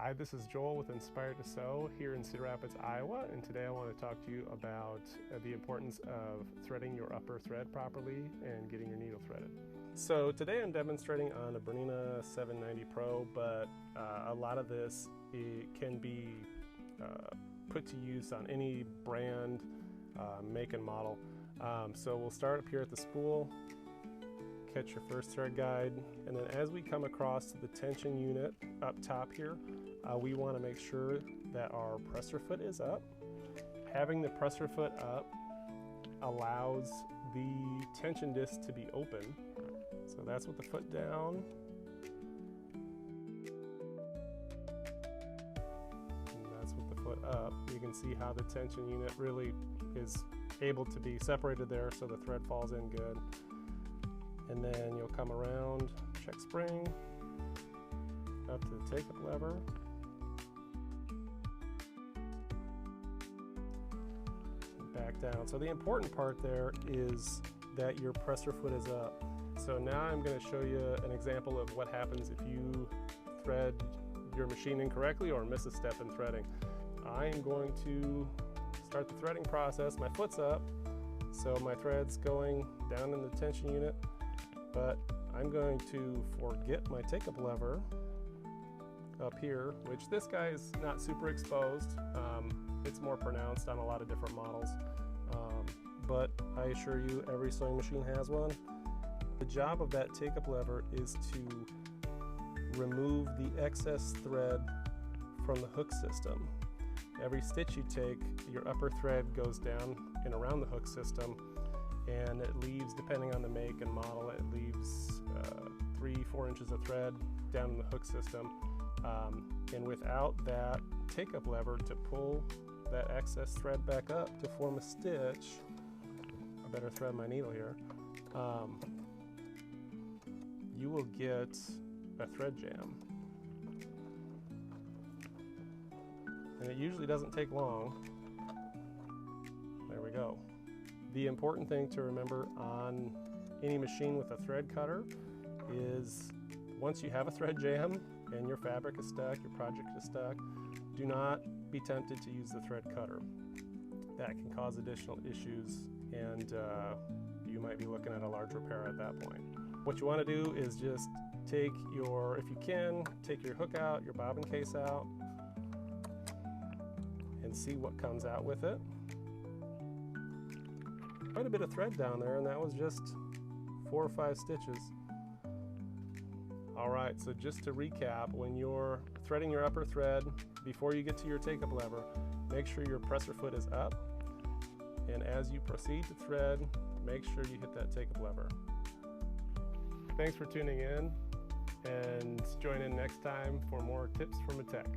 Hi, this is Joel with Inspired to Sew here in Cedar Rapids, Iowa, and today I want to talk to you about the importance of threading your upper thread properly and getting your needle threaded. So today I'm demonstrating on a Bernina 790 Pro, but a lot of this can be put to use on any brand, make and model. So we'll start up here at the spool, catch your first thread guide, and then as we come across the tension unit up top here, we want to make sure that our presser foot is up. Having the presser foot up allows the tension disc to be open. So that's with the foot down. And that's with the foot up. You can see how the tension unit really is able to be separated there so the thread falls in good. And then you'll come around, check spring, up to the take-up lever. And back down. So the important part there is that your presser foot is up. So now I'm going to show you an example of what happens if you thread your machine incorrectly or miss a step in threading. I am going to start the threading process. My foot's up, so my thread's going down in the tension unit. But I'm going to forget my take-up lever up here, which this guy is not super exposed. It's more pronounced on a lot of different models. But I assure you, every sewing machine has one. The job of that take-up lever is to remove the excess thread from the hook system. Every stitch you take, your upper thread goes down and around the hook system, and it leaves, depending on the make and model, it leaves 3-4 inches of thread down in the hook system. And without that take-up lever to pull that excess thread back up to form a stitch, I better thread my needle here, you will get a thread jam. And it usually doesn't take long. There we go. The important thing to remember on any machine with a thread cutter is once you have a thread jam and your fabric is stuck, your project is stuck, do not be tempted to use the thread cutter. That can cause additional issues, and you might be looking at a large repair at that point. What you want to do is just take your, if you can, take your hook out, your bobbin case out, and see what comes out with it. Quite a bit of thread down there, and that was just 4 or 5 stitches. All right, so just to recap, when you're threading your upper thread, before you get to your take-up lever, make sure your presser foot is up, and as you proceed to thread, make sure you hit that take-up lever. Thanks for tuning in, and join in next time for more tips from a tech.